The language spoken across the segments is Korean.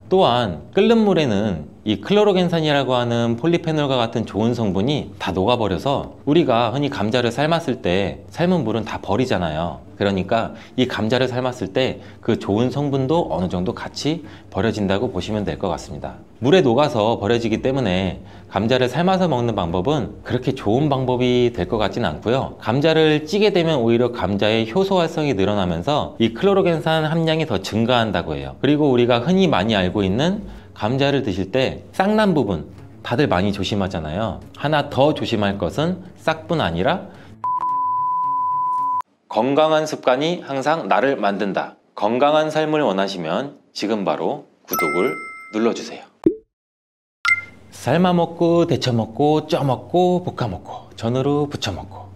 또한 끓는 물에는 이 클로로겐산이라고 하는 폴리페놀과 같은 좋은 성분이 다 녹아버려서 우리가 흔히 감자를 삶았을 때 삶은 물은 다 버리잖아요. 그러니까 이 감자를 삶았을 때 그 좋은 성분도 어느 정도 같이 버려진다고 보시면 될 것 같습니다. 물에 녹아서 버려지기 때문에 감자를 삶아서 먹는 방법은 그렇게 좋은 방법이 될 것 같지는 않고요. 감자를 찌게 되면 오히려 감자의 효소 활성이 늘어나면서 이 클로로겐산 함량이 더 증가한다고 해요. 그리고 우리가 흔히 많이 알고 있는 감자를 드실 때 싹난 부분 다들 많이 조심하잖아요. 하나 더 조심할 것은 싹뿐 아니라 건강한 습관이 항상 나를 만든다. 건강한 삶을 원하시면 지금 바로 구독을 눌러주세요. 삶아 먹고 데쳐 먹고 쪄 먹고 볶아 먹고 전으로 부쳐 먹고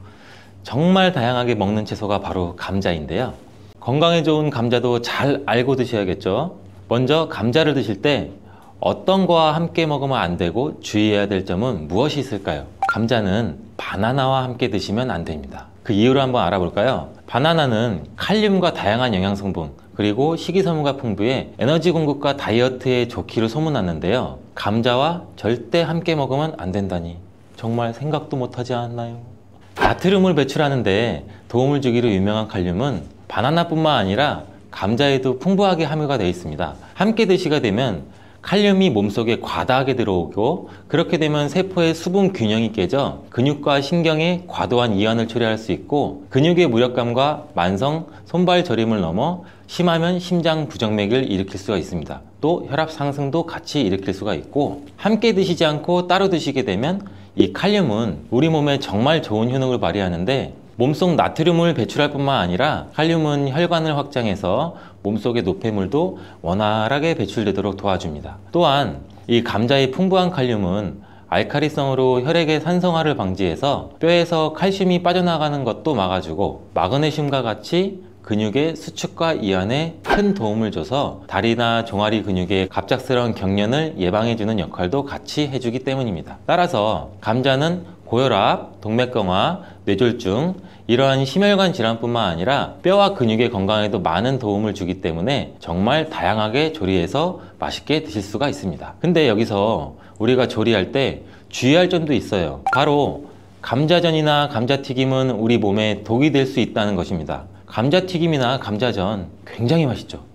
정말 다양하게 먹는 채소가 바로 감자인데요. 건강에 좋은 감자도 잘 알고 드셔야겠죠. 먼저 감자를 드실 때 어떤 거와 함께 먹으면 안 되고 주의해야 될 점은 무엇이 있을까요? 감자는 바나나와 함께 드시면 안 됩니다. 그 이유를 한번 알아볼까요? 바나나는 칼륨과 다양한 영양 성분 그리고 식이섬유가 풍부해 에너지 공급과 다이어트에 좋기로 소문났는데요. 감자와 절대 함께 먹으면 안 된다니 정말 생각도 못하지 않나요? 나트륨을 배출하는데 도움을 주기로 유명한 칼륨은 바나나뿐만 아니라 감자에도 풍부하게 함유가 되어 있습니다. 함께 드시게 되면 칼륨이 몸속에 과다하게 들어오고 그렇게 되면 세포의 수분 균형이 깨져 근육과 신경에 과도한 이완을 초래할 수 있고 근육의 무력감과 만성 손발 저림을 넘어 심하면 심장 부정맥을 일으킬 수가 있습니다. 또 혈압 상승도 같이 일으킬 수가 있고 함께 드시지 않고 따로 드시게 되면 이 칼륨은 우리 몸에 정말 좋은 효능을 발휘하는데 몸속 나트륨을 배출할 뿐만 아니라 칼륨은 혈관을 확장해서 몸속의 노폐물도 원활하게 배출되도록 도와줍니다. 또한 이 감자의 풍부한 칼륨은 알칼리성으로 혈액의 산성화를 방지해서 뼈에서 칼슘이 빠져나가는 것도 막아주고 마그네슘과 같이 근육의 수축과 이완에 큰 도움을 줘서 다리나 종아리 근육의 갑작스러운 경련을 예방해주는 역할도 같이 해주기 때문입니다. 따라서 감자는 고혈압, 동맥경화, 뇌졸중 이러한 심혈관 질환뿐만 아니라 뼈와 근육의 건강에도 많은 도움을 주기 때문에 정말 다양하게 조리해서 맛있게 드실 수가 있습니다. 근데 여기서 우리가 조리할 때 주의할 점도 있어요. 바로 감자전이나 감자튀김은 우리 몸에 독이 될 수 있다는 것입니다. 감자튀김이나 감자전 굉장히 맛있죠.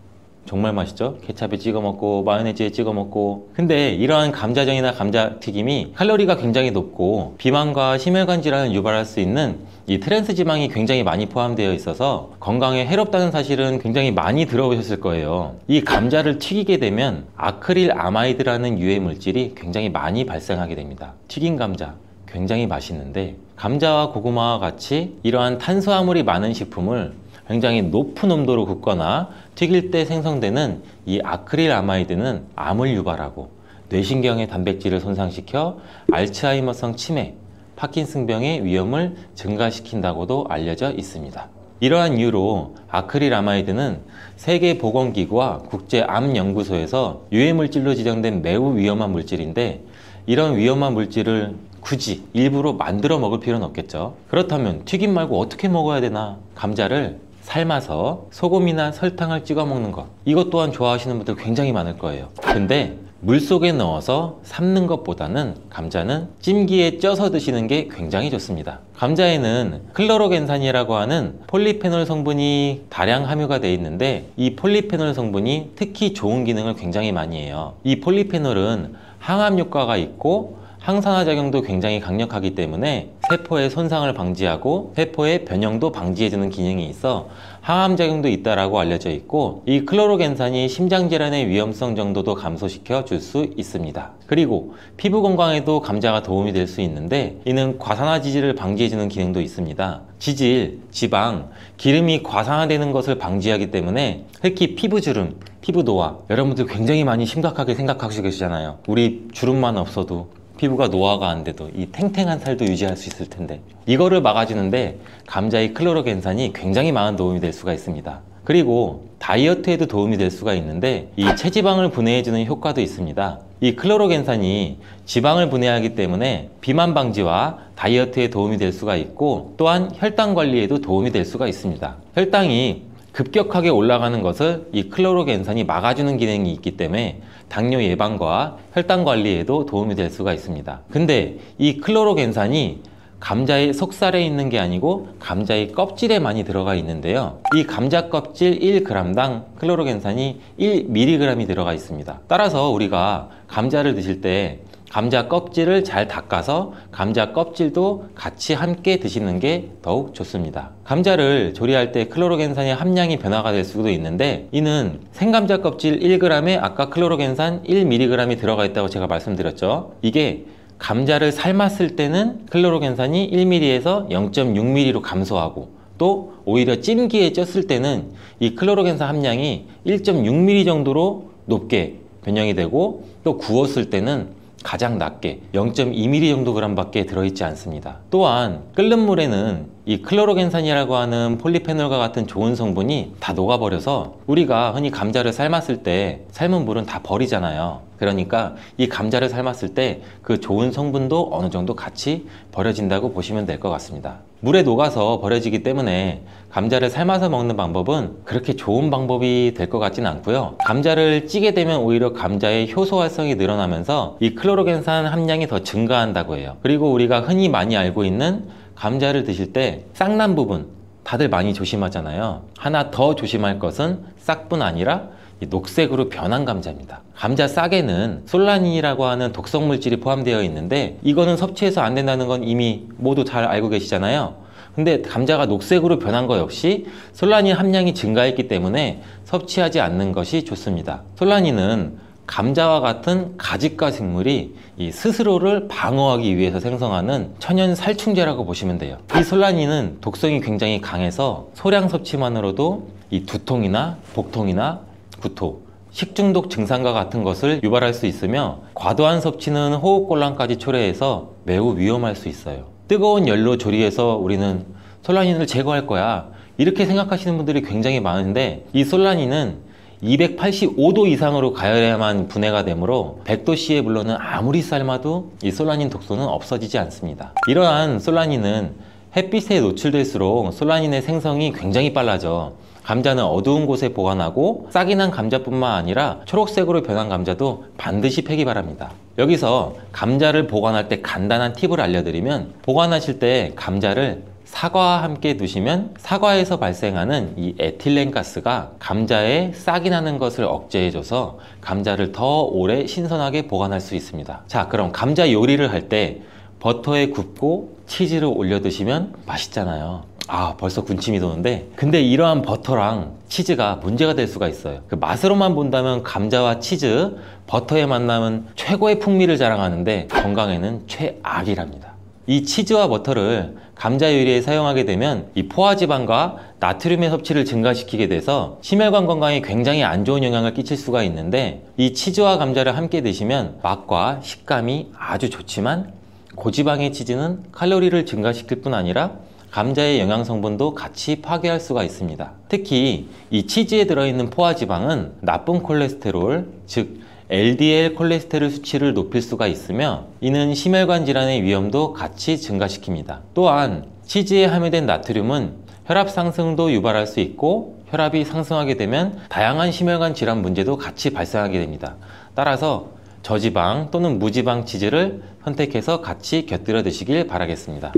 정말 맛있죠? 케찹에 찍어 먹고 마요네즈에 찍어 먹고. 근데 이러한 감자전이나 감자튀김이 칼로리가 굉장히 높고 비만과 심혈관 질환을 유발할 수 있는 이 트랜스 지방이 굉장히 많이 포함되어 있어서 건강에 해롭다는 사실은 굉장히 많이 들어보셨을 거예요. 이 감자를 튀기게 되면 아크릴 아마이드라는 유해 물질이 굉장히 많이 발생하게 됩니다. 튀긴 감자 굉장히 맛있는데 감자와 고구마와 같이 이러한 탄수화물이 많은 식품을 굉장히 높은 온도로 굽거나 튀길 때 생성되는 이 아크릴 아마이드는 암을 유발하고 뇌신경의 단백질을 손상시켜 알츠하이머성 치매, 파킨슨병의 위험을 증가시킨다고도 알려져 있습니다. 이러한 이유로 아크릴 아마이드는 세계보건기구와 국제암연구소에서 유해물질로 지정된 매우 위험한 물질인데 이런 위험한 물질을 굳이 일부러 만들어 먹을 필요는 없겠죠. 그렇다면 튀김 말고 어떻게 먹어야 되나? 감자를 삶아서 소금이나 설탕을 찍어 먹는 것, 이것 또한 좋아하시는 분들 굉장히 많을 거예요. 근데 물속에 넣어서 삶는 것보다는 감자는 찜기에 쪄서 드시는 게 굉장히 좋습니다. 감자에는 클로로겐산이라고 하는 폴리페놀 성분이 다량 함유가 되어 있는데 이 폴리페놀 성분이 특히 좋은 기능을 굉장히 많이 해요. 이 폴리페놀은 항암 효과가 있고 항산화 작용도 굉장히 강력하기 때문에 세포의 손상을 방지하고 세포의 변형도 방지해주는 기능이 있어 항암 작용도 있다라고 알려져 있고 이 클로로겐산이 심장질환의 위험성 정도도 감소시켜 줄 수 있습니다. 그리고 피부 건강에도 감자가 도움이 될 수 있는데 이는 과산화 지질을 방지해주는 기능도 있습니다. 지질, 지방, 기름이 과산화되는 것을 방지하기 때문에 특히 피부주름, 피부 노화 여러분들 굉장히 많이 심각하게 생각하시고 계시잖아요. 우리 주름만 없어도 피부가 노화가 안 돼도 이 탱탱한 살도 유지할 수 있을 텐데 이거를 막아주는데 감자의 클로로겐산이 굉장히 많은 도움이 될 수가 있습니다. 그리고 다이어트에도 도움이 될 수가 있는데 이 체지방을 분해해주는 효과도 있습니다. 이 클로로겐산이 지방을 분해하기 때문에 비만 방지와 다이어트에 도움이 될 수가 있고 또한 혈당 관리에도 도움이 될 수가 있습니다. 혈당이 급격하게 올라가는 것을 이 클로로겐산이 막아주는 기능이 있기 때문에 당뇨 예방과 혈당 관리에도 도움이 될 수가 있습니다. 근데 이 클로로겐산이 감자의 속살에 있는 게 아니고 감자의 껍질에 많이 들어가 있는데요. 이 감자 껍질 1g당 클로로겐산이 1mg이 들어가 있습니다. 따라서 우리가 감자를 드실 때 감자 껍질을 잘 닦아서 감자 껍질도 같이 함께 드시는 게 더욱 좋습니다. 감자를 조리할 때 클로로겐산의 함량이 변화가 될 수도 있는데, 이는 생감자 껍질 1g에 아까 클로로겐산 1mg이 들어가 있다고 제가 말씀드렸죠. 이게 감자를 삶았을 때는 클로로겐산이 1mg에서 0.6mg로 감소하고, 또 오히려 찜기에 쪘을 때는 이 클로로겐산 함량이 1.6mg 정도로 높게 변형이 되고, 또 구웠을 때는 가장 낮게 0.2mg 정도 그램밖에 들어있지 않습니다. 또한 끓는 물에는 이 클로로겐산이라고 하는 폴리페놀과 같은 좋은 성분이 다 녹아버려서 우리가 흔히 감자를 삶았을 때 삶은 물은 다 버리잖아요. 그러니까 이 감자를 삶았을 때 그 좋은 성분도 어느 정도 같이 버려진다고 보시면 될 것 같습니다. 물에 녹아서 버려지기 때문에 감자를 삶아서 먹는 방법은 그렇게 좋은 방법이 될 것 같지는 않고요. 감자를 찌게 되면 오히려 감자의 효소 활성이 늘어나면서 이 클로로겐산 함량이 더 증가한다고 해요. 그리고 우리가 흔히 많이 알고 있는 감자를 드실 때 싹난 부분 다들 많이 조심하잖아요. 하나 더 조심할 것은 싹뿐 아니라 이 녹색으로 변한 감자입니다. 감자 싹에는 솔라닌이라고 하는 독성 물질이 포함되어 있는데, 이거는 섭취해서 안 된다는 건 이미 모두 잘 알고 계시잖아요. 근데 감자가 녹색으로 변한 거 역시 솔라닌 함량이 증가했기 때문에 섭취하지 않는 것이 좋습니다. 솔라닌은 감자와 같은 가지과 생물이 이 스스로를 방어하기 위해서 생성하는 천연 살충제라고 보시면 돼요. 이 솔라닌은 독성이 굉장히 강해서 소량 섭취만으로도 이 두통이나 복통이나 구토, 식중독 증상과 같은 것을 유발할 수 있으며, 과도한 섭취는 호흡곤란까지 초래해서 매우 위험할 수 있어요. 뜨거운 열로 조리해서 우리는 솔라닌을 제거할 거야, 이렇게 생각하시는 분들이 굉장히 많은데, 이 솔라닌은 285도 이상으로 가열해야만 분해가 되므로 100도씨에 불러는 아무리 삶아도 이 솔라닌 독소는 없어지지 않습니다. 이러한 솔라닌은 햇빛에 노출될수록 솔라닌의 생성이 굉장히 빨라져 감자는 어두운 곳에 보관하고, 싹이 난 감자뿐만 아니라 초록색으로 변한 감자도 반드시 패기 바랍니다. 여기서 감자를 보관할 때 간단한 팁을 알려드리면, 보관하실 때 감자를 사과와 함께 두시면 사과에서 발생하는 이 에틸렌 가스가 감자에 싹이 나는 것을 억제해줘서 감자를 더 오래 신선하게 보관할 수 있습니다. 자, 그럼 감자 요리를 할 때 버터에 굽고 치즈를 올려 드시면 맛있잖아요. 아, 벌써 군침이 도는데, 근데 이러한 버터랑 치즈가 문제가 될 수가 있어요. 그 맛으로만 본다면 감자와 치즈, 버터의 만남은 최고의 풍미를 자랑하는데 건강에는 최악이랍니다. 이 치즈와 버터를 감자 요리에 사용하게 되면 이 포화지방과 나트륨의 섭취를 증가시키게 돼서 심혈관 건강에 굉장히 안 좋은 영향을 끼칠 수가 있는데, 이 치즈와 감자를 함께 드시면 맛과 식감이 아주 좋지만, 고지방의 치즈는 칼로리를 증가시킬 뿐 아니라 감자의 영양 성분도 같이 파괴할 수가 있습니다. 특히 이 치즈에 들어있는 포화지방은 나쁜 콜레스테롤, 즉 LDL 콜레스테롤 수치를 높일 수가 있으며, 이는 심혈관 질환의 위험도 같이 증가시킵니다. 또한 치즈에 함유된 나트륨은 혈압 상승도 유발할 수 있고, 혈압이 상승하게 되면 다양한 심혈관 질환 문제도 같이 발생하게 됩니다. 따라서 저지방 또는 무지방 치즈를 선택해서 같이 곁들여 드시길 바라겠습니다.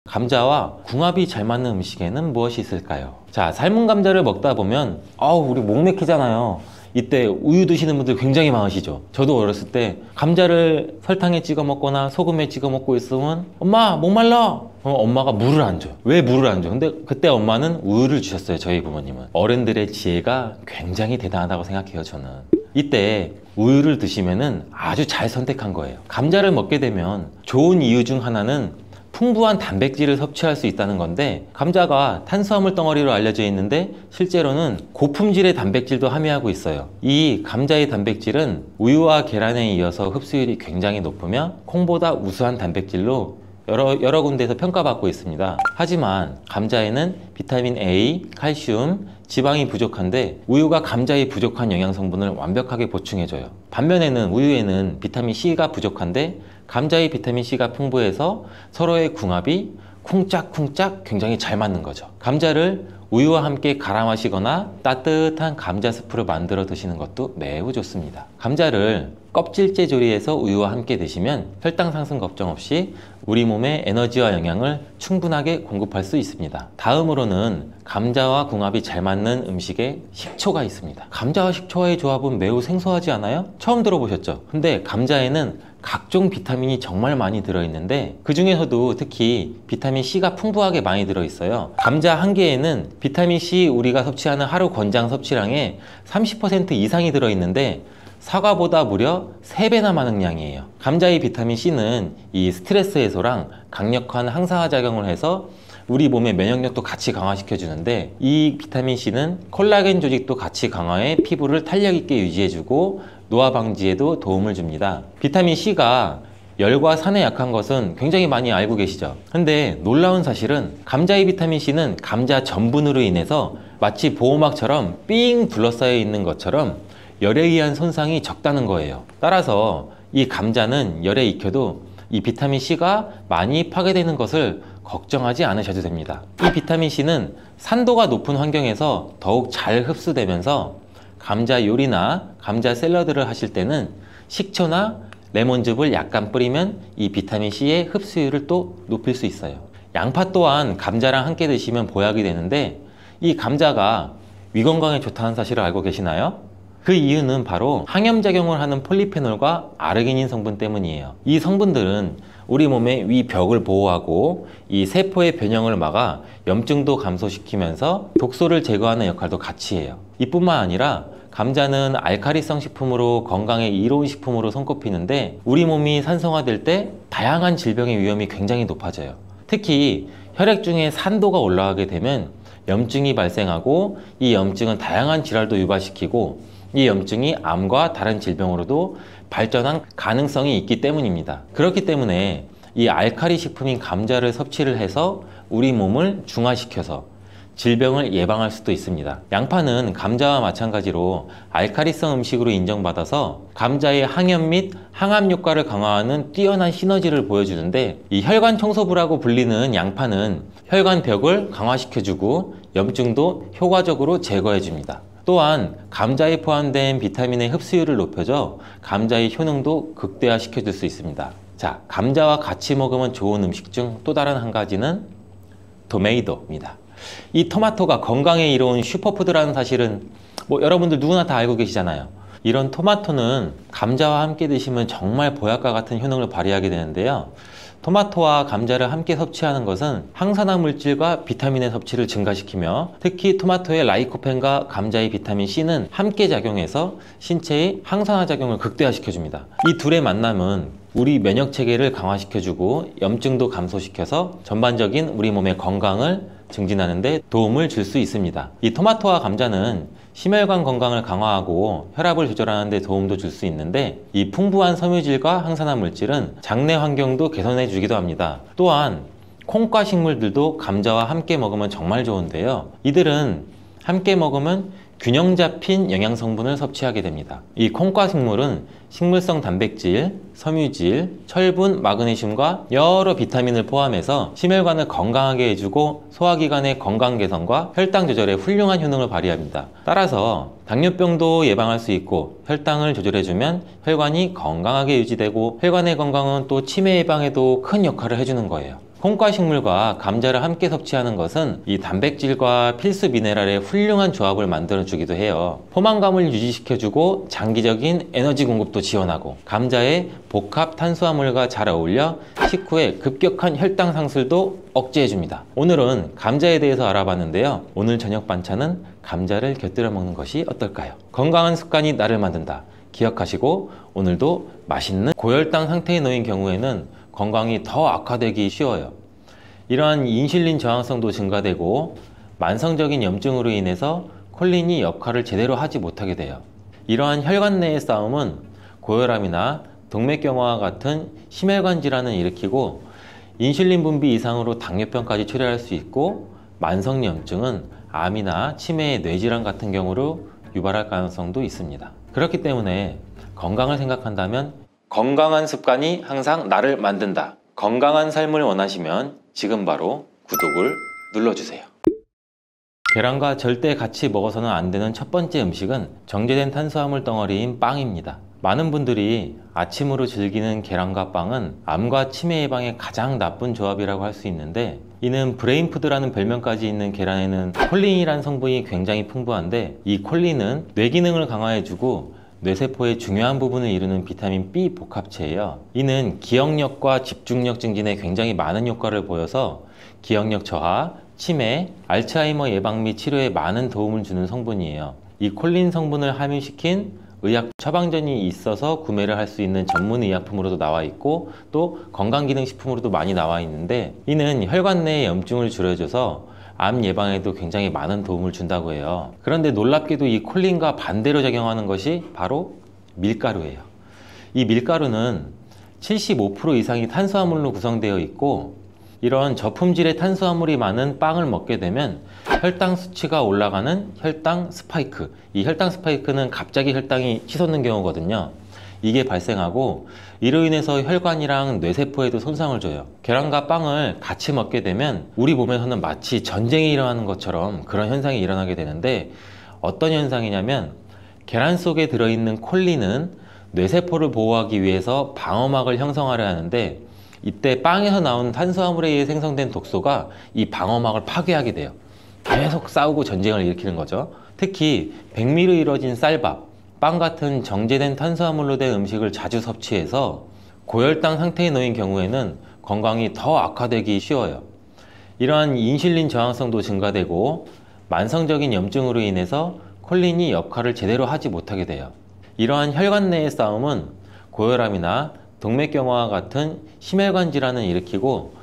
감자와 궁합이 잘 맞는 음식에는 무엇이 있을까요? 자, 삶은 감자를 먹다 보면 우리 목 막히잖아요. 이때 우유 드시는 분들 굉장히 많으시죠. 저도 어렸을 때 감자를 설탕에 찍어 먹거나 소금에 찍어 먹고 있으면 엄마 목말라! 엄마가 물을 안 줘요. 왜 물을 안 줘? 근데 그때 엄마는 우유를 주셨어요. 저희 부모님은. 어른들의 지혜가 굉장히 대단하다고 생각해요, 저는. 이때 우유를 드시면은 아주 잘 선택한 거예요. 감자를 먹게 되면 좋은 이유 중 하나는 풍부한 단백질을 섭취할 수 있다는 건데, 감자가 탄수화물 덩어리로 알려져 있는데 실제로는 고품질의 단백질도 함유하고 있어요. 이 감자의 단백질은 우유와 계란에 이어서 흡수율이 굉장히 높으며 콩보다 우수한 단백질로 여러 군데에서 평가받고 있습니다. 하지만 감자에는 비타민 A, 칼슘, 지방이 부족한데 우유가 감자의 부족한 영양 성분을 완벽하게 보충해줘요. 반면에는 우유에는 비타민 C가 부족한데 감자의 비타민 C가 풍부해서 서로의 궁합이 쿵짝쿵짝 굉장히 잘 맞는 거죠. 감자를 우유와 함께 갈아 마시거나 따뜻한 감자 스프를 만들어 드시는 것도 매우 좋습니다. 감자를 껍질째 조리해서 우유와 함께 드시면 혈당 상승 걱정 없이 우리 몸에 에너지와 영양을 충분하게 공급할 수 있습니다. 다음으로는 감자와 궁합이 잘 맞는 음식에 식초가 있습니다. 감자와 식초와의 조합은 매우 생소하지 않아요? 처음 들어보셨죠? 근데 감자에는 각종 비타민이 정말 많이 들어있는데 그 중에서도 특히 비타민 C가 풍부하게 많이 들어있어요. 감자 한 개에는 비타민 C 우리가 섭취하는 하루 권장 섭취량의 30% 이상이 들어있는데 사과보다 무려 3배나 많은 양이에요. 감자의 비타민 C는 이 스트레스 해소랑 강력한 항산화 작용을 해서 우리 몸의 면역력도 같이 강화시켜 주는데, 이 비타민 C는 콜라겐 조직도 같이 강화해 피부를 탄력 있게 유지해주고 노화 방지에도 도움을 줍니다. 비타민 C가 열과 산에 약한 것은 굉장히 많이 알고 계시죠? 근데 놀라운 사실은 감자의 비타민 C는 감자 전분으로 인해서 마치 보호막처럼 삥 둘러싸여 있는 것처럼 열에 의한 손상이 적다는 거예요. 따라서 이 감자는 열에 익혀도 이 비타민 C가 많이 파괴되는 것을 걱정하지 않으셔도 됩니다. 이 비타민 C는 산도가 높은 환경에서 더욱 잘 흡수되면서 감자 요리나 감자 샐러드를 하실 때는 식초나 레몬즙을 약간 뿌리면 이 비타민 C의 흡수율을 또 높일 수 있어요. 양파 또한 감자랑 함께 드시면 보약이 되는데, 이 감자가 위 건강에 좋다는 사실을 알고 계시나요? 그 이유는 바로 항염작용을 하는 폴리페놀과 아르기닌 성분 때문이에요. 이 성분들은 우리 몸의 위 벽을 보호하고 이 세포의 변형을 막아 염증도 감소시키면서 독소를 제거하는 역할도 같이 해요. 이뿐만 아니라 감자는 알카리성 식품으로 건강에 이로운 식품으로 손꼽히는데, 우리 몸이 산성화될 때 다양한 질병의 위험이 굉장히 높아져요. 특히 혈액 중에 산도가 올라가게 되면 염증이 발생하고, 이 염증은 다양한 질환도 유발시키고 이 염증이 암과 다른 질병으로도 발전한 가능성이 있기 때문입니다. 그렇기 때문에 이 알칼리 식품인 감자를 섭취를 해서 우리 몸을 중화시켜서 질병을 예방할 수도 있습니다. 양파는 감자와 마찬가지로 알칼리성 음식으로 인정받아서 감자의 항염 및 항암 효과를 강화하는 뛰어난 시너지를 보여주는데, 이 혈관 청소부라고 불리는 양파는 혈관 벽을 강화시켜주고 염증도 효과적으로 제거해줍니다. 또한 감자에 포함된 비타민의 흡수율을 높여줘 감자의 효능도 극대화시켜 줄 수 있습니다. 자, 감자와 같이 먹으면 좋은 음식 중 또 다른 한 가지는 토메이토입니다. 이 토마토가 건강에 이로운 슈퍼푸드라는 사실은 여러분들 누구나 다 알고 계시잖아요. 이런 토마토는 감자와 함께 드시면 정말 보약과 같은 효능을 발휘하게 되는데요. 토마토와 감자를 함께 섭취하는 것은 항산화 물질과 비타민의 섭취를 증가시키며, 특히 토마토의 라이코펜과 감자의 비타민 C는 함께 작용해서 신체의 항산화 작용을 극대화시켜줍니다. 이 둘의 만남은 우리 면역 체계를 강화시켜주고 염증도 감소시켜서 전반적인 우리 몸의 건강을 증진하는 데 도움을 줄 수 있습니다. 이 토마토와 감자는 심혈관 건강을 강화하고 혈압을 조절하는 데 도움도 줄 수 있는데, 이 풍부한 섬유질과 항산화 물질은 장내 환경도 개선해 주기도 합니다. 또한 콩과 식물들도 감자와 함께 먹으면 정말 좋은데요. 이들은 함께 먹으면 균형 잡힌 영양 성분을 섭취하게 됩니다. 이 콩과 식물은 식물성 단백질, 섬유질, 철분, 마그네슘과 여러 비타민을 포함해서 심혈관을 건강하게 해주고 소화기관의 건강 개선과 혈당 조절에 훌륭한 효능을 발휘합니다. 따라서 당뇨병도 예방할 수 있고, 혈당을 조절해주면 혈관이 건강하게 유지되고, 혈관의 건강은 또 치매 예방에도 큰 역할을 해주는 거예요. 콩과 식물과 감자를 함께 섭취하는 것은 이 단백질과 필수 미네랄의 훌륭한 조합을 만들어 주기도 해요. 포만감을 유지시켜주고 장기적인 에너지 공급도 지원하고, 감자의 복합 탄수화물과 잘 어울려 식후에 급격한 혈당 상승도 억제해줍니다. 오늘은 감자에 대해서 알아봤는데요. 오늘 저녁 반찬은 감자를 곁들여 먹는 것이 어떨까요? 건강한 습관이 나를 만든다 기억하시고, 오늘도 맛있는 고혈당 상태에 놓인 경우에는 건강이 더 악화되기 쉬워요. 이러한 인슐린 저항성도 증가되고 만성적인 염증으로 인해서 콜린이 역할을 제대로 하지 못하게 돼요. 이러한 혈관 내의 싸움은 고혈압이나 동맥경화와 같은 심혈관 질환을 일으키고, 인슐린 분비 이상으로 당뇨병까지 초래할 수 있고, 만성염증은 암이나 치매의 뇌질환 같은 경우로 유발할 가능성도 있습니다. 그렇기 때문에 건강을 생각한다면 건강한 습관이 항상 나를 만든다. 건강한 삶을 원하시면 지금 바로 구독을 눌러주세요. 계란과 절대 같이 먹어서는 안 되는 첫 번째 음식은 정제된 탄수화물 덩어리인 빵입니다. 많은 분들이 아침으로 즐기는 계란과 빵은 암과 치매 예방에 가장 나쁜 조합이라고 할 수 있는데, 이는 브레인푸드라는 별명까지 있는 계란에는 콜린이라는 성분이 굉장히 풍부한데, 이 콜린은 뇌 기능을 강화해주고 뇌세포의 중요한 부분을 이루는 비타민 B 복합체예요. 이는 기억력과 집중력 증진에 굉장히 많은 효과를 보여서 기억력 저하, 치매, 알츠하이머 예방 및 치료에 많은 도움을 주는 성분이에요. 이 콜린 성분을 함유시킨 의약 처방전이 있어서 구매를 할 수 있는 전문 의약품으로도 나와 있고, 또 건강기능식품으로도 많이 나와 있는데, 이는 혈관 내의 염증을 줄여줘서 암 예방에도 굉장히 많은 도움을 준다고 해요. 그런데 놀랍게도 이 콜린과 반대로 작용하는 것이 바로 밀가루예요. 이 밀가루는 75% 이상이 탄수화물로 구성되어 있고, 이런 저품질의 탄수화물이 많은 빵을 먹게 되면 혈당 수치가 올라가는 혈당 스파이크, 이 혈당 스파이크는 갑자기 혈당이 치솟는 경우거든요. 이게 발생하고 이로 인해서 혈관이랑 뇌세포에도 손상을 줘요. 계란과 빵을 같이 먹게 되면 우리 몸에서는 마치 전쟁이 일어나는 것처럼 그런 현상이 일어나게 되는데, 어떤 현상이냐면 계란 속에 들어있는 콜린은 뇌세포를 보호하기 위해서 방어막을 형성하려 하는데, 이때 빵에서 나온 탄수화물에 의해 생성된 독소가 이 방어막을 파괴하게 돼요. 계속 싸우고 전쟁을 일으키는 거죠. 특히 백미로 이루어진 쌀밥, 빵 같은 정제된 탄수화물로 된 음식을 자주 섭취해서 고혈당 상태에 놓인 경우에는 건강이 더 악화되기 쉬워요. 이러한 인슐린 저항성도 증가되고 만성적인 염증으로 인해서 콜린이 역할을 제대로 하지 못하게 돼요. 이러한 혈관 내의 싸움은 고혈압이나 동맥경화와 같은 심혈관 질환을 일으키고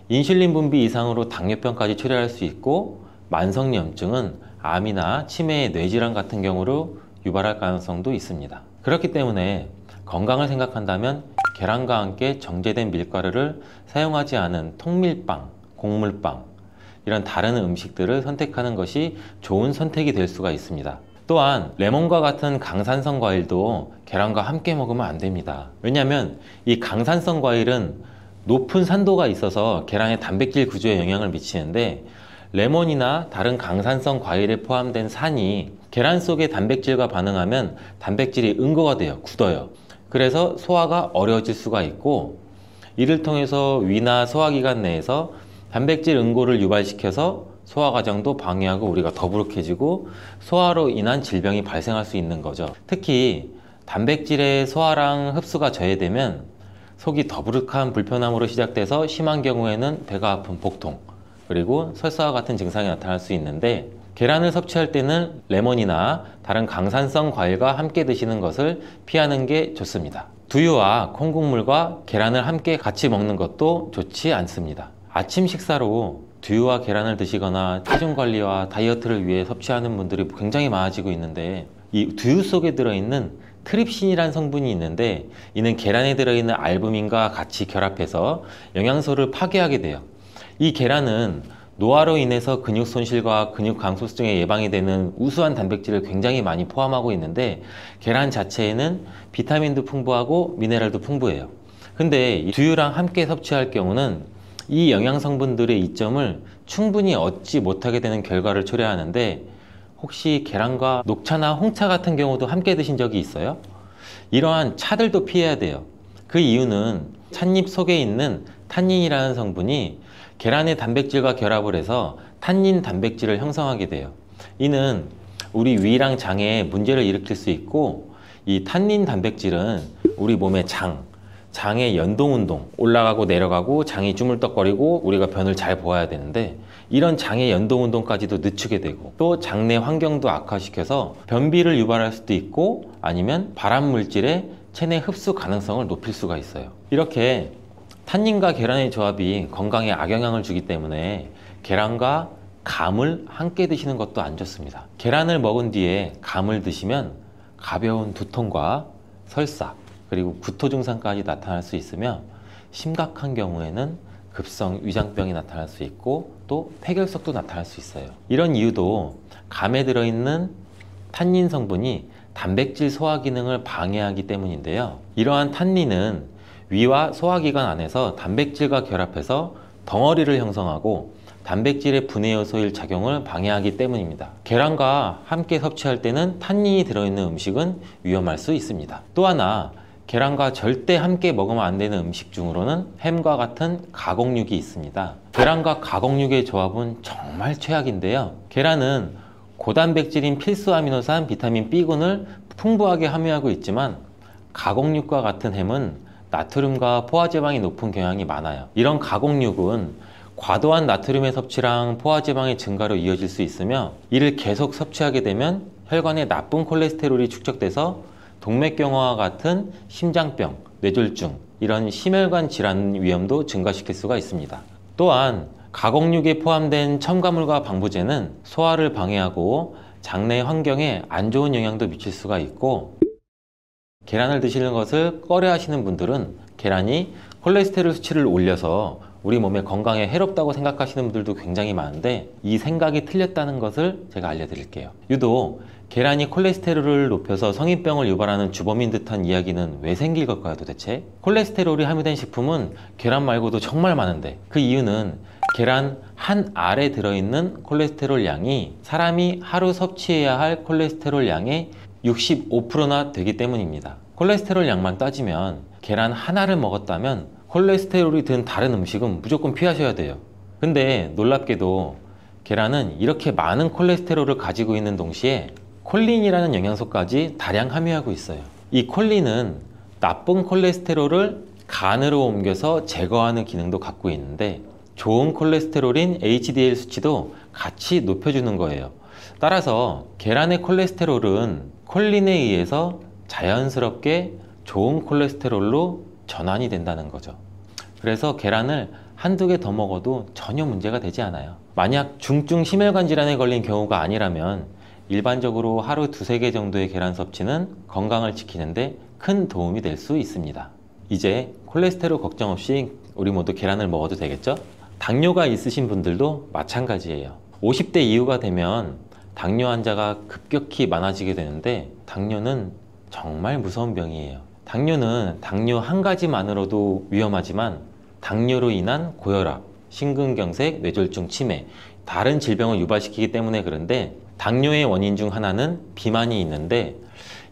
인슐린 분비 이상으로 당뇨병까지 초래할 수 있고, 만성염증은 암이나 치매의 뇌질환 같은 경우로 유발할 가능성도 있습니다. 그렇기 때문에 건강을 생각한다면 계란과 함께 정제된 밀가루를 사용하지 않은 통밀빵, 곡물빵, 이런 다른 음식들을 선택하는 것이 좋은 선택이 될 수가 있습니다. 또한 레몬과 같은 강산성 과일도 계란과 함께 먹으면 안 됩니다. 왜냐하면 이 강산성 과일은 높은 산도가 있어서 계란의 단백질 구조에 영향을 미치는데, 레몬이나 다른 강산성 과일에 포함된 산이 계란 속의 단백질과 반응하면 단백질이 응고가 돼요. 굳어요. 그래서 소화가 어려워질 수가 있고, 이를 통해서 위나 소화기관 내에서 단백질 응고를 유발시켜서 소화 과정도 방해하고 우리가 더부룩해지고 소화로 인한 질병이 발생할 수 있는 거죠. 특히 단백질의 소화랑 흡수가 저해되면 속이 더부룩한 불편함으로 시작돼서 심한 경우에는 배가 아픈 복통, 그리고 설사와 같은 증상이 나타날 수 있는데, 계란을 섭취할 때는 레몬이나 다른 강산성 과일과 함께 드시는 것을 피하는 게 좋습니다. 두유와 콩국물과 계란을 함께 같이 먹는 것도 좋지 않습니다. 아침 식사로 두유와 계란을 드시거나 체중 관리와 다이어트를 위해 섭취하는 분들이 굉장히 많아지고 있는데, 이 두유 속에 들어있는 트립신이라는 성분이 있는데, 이는 계란에 들어있는 알부민과 같이 결합해서 영양소를 파괴하게 돼요. 이 계란은 노화로 인해서 근육 손실과 근육 감소증에 예방이 되는 우수한 단백질을 굉장히 많이 포함하고 있는데, 계란 자체에는 비타민도 풍부하고 미네랄도 풍부해요. 근데 이 두유랑 함께 섭취할 경우는 이 영양 성분들의 이점을 충분히 얻지 못하게 되는 결과를 초래하는데, 혹시 계란과 녹차나 홍차 같은 경우도 함께 드신 적이 있어요? 이러한 차들도 피해야 돼요. 그 이유는 찻잎 속에 있는 탄닌이라는 성분이 계란의 단백질과 결합을 해서 탄닌 단백질을 형성하게 돼요. 이는 우리 위랑 장에 문제를 일으킬 수 있고, 이 탄닌 단백질은 우리 몸의 장의 연동운동, 올라가고 내려가고 장이 주물떡거리고 우리가 변을 잘 보아야 되는데, 이런 장의 연동운동까지도 늦추게 되고, 또 장내 환경도 악화시켜서 변비를 유발할 수도 있고, 아니면 발암물질의 체내 흡수 가능성을 높일 수가 있어요. 이렇게 탄닌과 계란의 조합이 건강에 악영향을 주기 때문에 계란과 감을 함께 드시는 것도 안 좋습니다. 계란을 먹은 뒤에 감을 드시면 가벼운 두통과 설사, 그리고 구토 증상까지 나타날 수 있으며, 심각한 경우에는 급성 위장병이 나타날 수 있고 또 폐결석도 나타날 수 있어요. 이런 이유도 감에 들어있는 탄닌 성분이 단백질 소화 기능을 방해하기 때문인데요. 이러한 탄닌은 위와 소화기관 안에서 단백질과 결합해서 덩어리를 형성하고, 단백질의 분해 요소일 작용을 방해하기 때문입니다. 계란과 함께 섭취할 때는 탄닌이 들어있는 음식은 위험할 수 있습니다. 또 하나, 계란과 절대 함께 먹으면 안 되는 음식 중으로는 햄과 같은 가공육이 있습니다. 계란과 가공육의 조합은 정말 최악인데요. 계란은 고단백질인 필수 아미노산 비타민 B군을 풍부하게 함유하고 있지만 가공육과 같은 햄은 나트륨과 포화지방이 높은 경향이 많아요. 이런 가공육은 과도한 나트륨의 섭취랑 포화지방의 증가로 이어질 수 있으며, 이를 계속 섭취하게 되면 혈관에 나쁜 콜레스테롤이 축적돼서 동맥경화와 같은 심장병, 뇌졸중, 이런 심혈관 질환 위험도 증가시킬 수가 있습니다. 또한 가공육에 포함된 첨가물과 방부제는 소화를 방해하고 장내 환경에 안 좋은 영향도 미칠 수가 있고, 계란을 드시는 것을 꺼려 하시는 분들은 계란이 콜레스테롤 수치를 올려서 우리 몸의 건강에 해롭다고 생각하시는 분들도 굉장히 많은데, 이 생각이 틀렸다는 것을 제가 알려드릴게요. 유독 계란이 콜레스테롤을 높여서 성인병을 유발하는 주범인 듯한 이야기는 왜 생길 걸까요, 도대체? 콜레스테롤이 함유된 식품은 계란 말고도 정말 많은데, 그 이유는 계란 한 알에 들어있는 콜레스테롤 양이 사람이 하루 섭취해야 할 콜레스테롤 양의 65%나 되기 때문입니다. 콜레스테롤 양만 따지면 계란 하나를 먹었다면 콜레스테롤이 든 다른 음식은 무조건 피하셔야 돼요. 근데 놀랍게도 계란은 이렇게 많은 콜레스테롤을 가지고 있는 동시에 콜린이라는 영양소까지 다량 함유하고 있어요. 이 콜린은 나쁜 콜레스테롤을 간으로 옮겨서 제거하는 기능도 갖고 있는데, 좋은 콜레스테롤인 HDL 수치도 같이 높여주는 거예요. 따라서 계란의 콜레스테롤은 콜린에 의해서 자연스럽게 좋은 콜레스테롤로 전환이 된다는 거죠. 그래서 계란을 한두 개 더 먹어도 전혀 문제가 되지 않아요. 만약 중증 심혈관 질환에 걸린 경우가 아니라면 일반적으로 하루 두세 개 정도의 계란 섭취는 건강을 지키는데 큰 도움이 될 수 있습니다. 이제 콜레스테롤 걱정 없이 우리 모두 계란을 먹어도 되겠죠? 당뇨가 있으신 분들도 마찬가지예요. 50대 이후가 되면 당뇨 환자가 급격히 많아지게 되는데, 당뇨는 정말 무서운 병이에요. 당뇨는 당뇨 한 가지만으로도 위험하지만 당뇨로 인한 고혈압, 심근경색, 뇌졸중, 치매, 다른 질병을 유발시키기 때문에 그런데, 당뇨의 원인 중 하나는 비만이 있는데,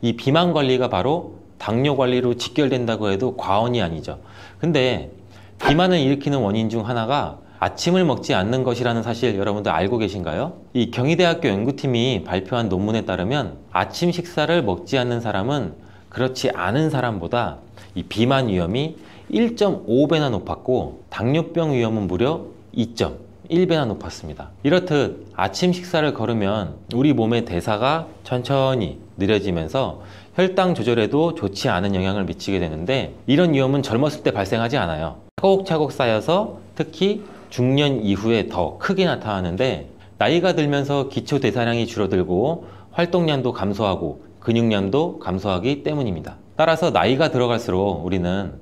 이 비만 관리가 바로 당뇨 관리로 직결된다고 해도 과언이 아니죠. 근데 비만을 일으키는 원인 중 하나가 아침을 먹지 않는 것이라는 사실 여러분들 알고 계신가요? 이 경희대학교 연구팀이 발표한 논문에 따르면 아침 식사를 먹지 않는 사람은 그렇지 않은 사람보다 이 비만 위험이 1.5배나 높았고, 당뇨병 위험은 무려 2.1배나 높았습니다. 이렇듯 아침 식사를 거르면 우리 몸의 대사가 천천히 느려지면서 혈당 조절에도 좋지 않은 영향을 미치게 되는데, 이런 위험은 젊었을 때 발생하지 않아요. 차곡차곡 쌓여서 특히 중년 이후에 더 크게 나타나는데, 나이가 들면서 기초 대사량이 줄어들고 활동량도 감소하고 근육량도 감소하기 때문입니다. 따라서 나이가 들어갈수록 우리는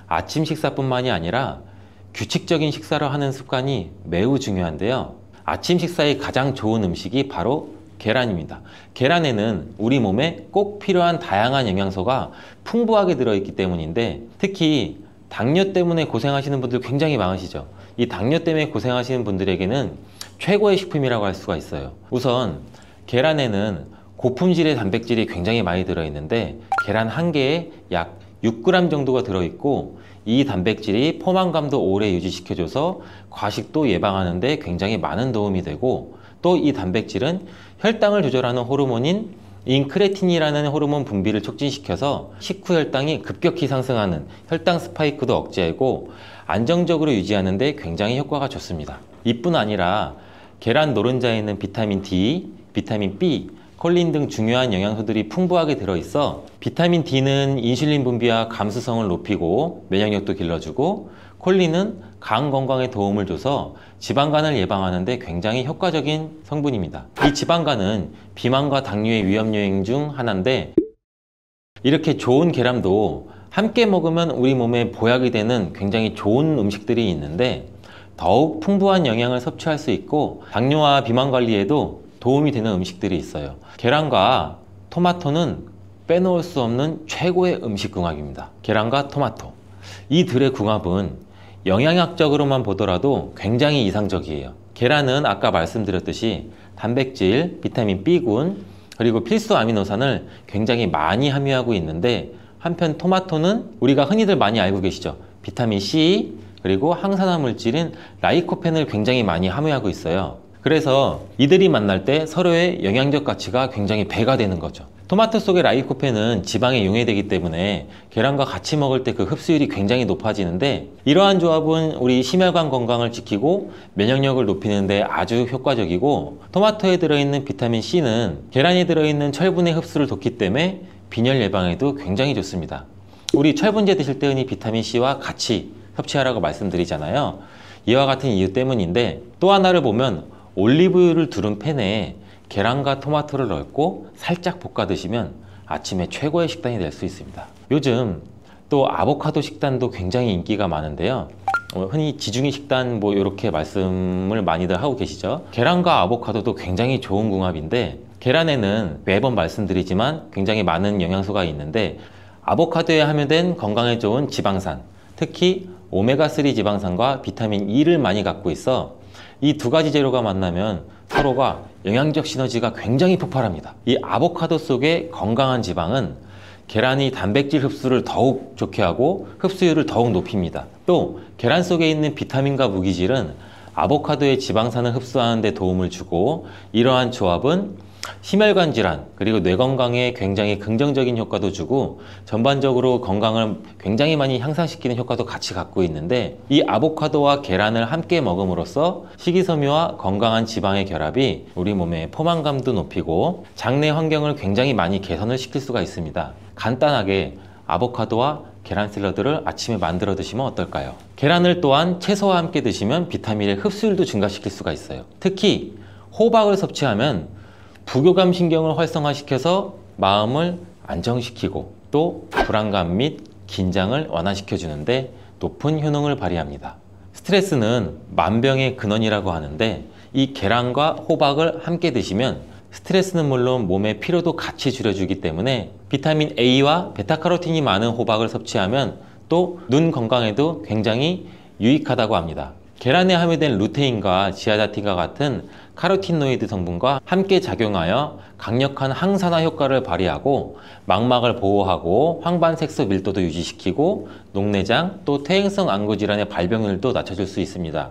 아침 식사뿐만이 아니라 규칙적인 식사를 하는 습관이 매우 중요한데요. 아침 식사에 가장 좋은 음식이 바로 계란입니다. 계란에는 우리 몸에 꼭 필요한 다양한 영양소가 풍부하게 들어있기 때문인데, 특히 당뇨 때문에 고생하시는 분들 굉장히 많으시죠. 이 당뇨 때문에 고생하시는 분들에게는 최고의 식품이라고 할 수가 있어요. 우선 계란에는 고품질의 단백질이 굉장히 많이 들어있는데, 계란 한 개에 약 6g 정도가 들어있고, 이 단백질이 포만감도 오래 유지시켜줘서 과식도 예방하는 데 굉장히 많은 도움이 되고, 또 이 단백질은 혈당을 조절하는 호르몬인 인크레틴이라는 호르몬 분비를 촉진시켜서 식후 혈당이 급격히 상승하는 혈당 스파이크도 억제하고 안정적으로 유지하는 데 굉장히 효과가 좋습니다. 이뿐 아니라 계란 노른자에는 비타민 D, 비타민 B, 콜린 등 중요한 영양소들이 풍부하게 들어있어 비타민 D는 인슐린 분비와 감수성을 높이고 면역력도 길러주고, 콜린은 간 건강에 도움을 줘서 지방간을 예방하는 데 굉장히 효과적인 성분입니다. 이 지방간은 비만과 당뇨의 위험 요인 중 하나인데, 이렇게 좋은 계란도 함께 먹으면 우리 몸에 보약이 되는 굉장히 좋은 음식들이 있는데, 더욱 풍부한 영양을 섭취할 수 있고 당뇨와 비만 관리에도 도움이 되는 음식들이 있어요. 계란과 토마토는 빼놓을 수 없는 최고의 음식 궁합입니다. 계란과 토마토, 이 둘의 궁합은 영양학적으로만 보더라도 굉장히 이상적이에요. 계란은 아까 말씀드렸듯이 단백질, 비타민 B군, 그리고 필수 아미노산을 굉장히 많이 함유하고 있는데, 한편 토마토는 우리가 흔히들 많이 알고 계시죠. 비타민 C, 그리고 항산화 물질인 라이코펜을 굉장히 많이 함유하고 있어요. 그래서 이들이 만날 때 서로의 영양적 가치가 굉장히 배가 되는 거죠. 토마토 속의 라이코펜은 지방에 용해되기 때문에 계란과 같이 먹을 때 그 흡수율이 굉장히 높아지는데, 이러한 조합은 우리 심혈관 건강을 지키고 면역력을 높이는 데 아주 효과적이고, 토마토에 들어있는 비타민 C는 계란에 들어있는 철분의 흡수를 돕기 때문에 빈혈 예방에도 굉장히 좋습니다. 우리 철분제 드실 때 흔히 비타민 C와 같이 섭취하라고 말씀드리잖아요. 이와 같은 이유 때문인데, 또 하나를 보면 올리브유를 두른 팬에 계란과 토마토를 넣고 살짝 볶아 드시면 아침에 최고의 식단이 될 수 있습니다. 요즘 또 아보카도 식단도 굉장히 인기가 많은데요. 흔히 지중해 식단 이렇게 말씀을 많이들 하고 계시죠. 계란과 아보카도도 굉장히 좋은 궁합인데, 계란에는 매번 말씀드리지만 굉장히 많은 영양소가 있는데, 아보카도에 함유된 건강에 좋은 지방산, 특히 오메가3 지방산과 비타민 E를 많이 갖고 있어 이 두 가지 재료가 만나면 서로가 영양적 시너지가 굉장히 폭발합니다. 이 아보카도 속의 건강한 지방은 계란이 단백질 흡수를 더욱 좋게 하고 흡수율을 더욱 높입니다. 또 계란 속에 있는 비타민과 무기질은 아보카도의 지방산을 흡수하는 데 도움을 주고, 이러한 조합은 심혈관 질환 그리고 뇌 건강에 굉장히 긍정적인 효과도 주고 전반적으로 건강을 굉장히 많이 향상시키는 효과도 같이 갖고 있는데, 이 아보카도와 계란을 함께 먹음으로써 식이섬유와 건강한 지방의 결합이 우리 몸의 포만감도 높이고 장내 환경을 굉장히 많이 개선을 시킬 수가 있습니다. 간단하게 아보카도와 계란 샐러드를 아침에 만들어 드시면 어떨까요? 계란을 또한 채소와 함께 드시면 비타민의 흡수율도 증가시킬 수가 있어요. 특히 호박을 섭취하면 부교감 신경을 활성화시켜서 마음을 안정시키고 또 불안감 및 긴장을 완화시켜 주는데 높은 효능을 발휘합니다. 스트레스는 만병의 근원이라고 하는데, 이 계란과 호박을 함께 드시면 스트레스는 물론 몸의 피로도 같이 줄여주기 때문에 비타민 A와 베타카로틴이 많은 호박을 섭취하면 또 눈 건강에도 굉장히 유익하다고 합니다. 계란에 함유된 루테인과 지아자틴과 같은 카로티노이드 성분과 함께 작용하여 강력한 항산화 효과를 발휘하고 망막을 보호하고 황반색소 밀도도 유지시키고 녹내장 또 퇴행성 안구질환의 발병률도 낮춰줄 수 있습니다.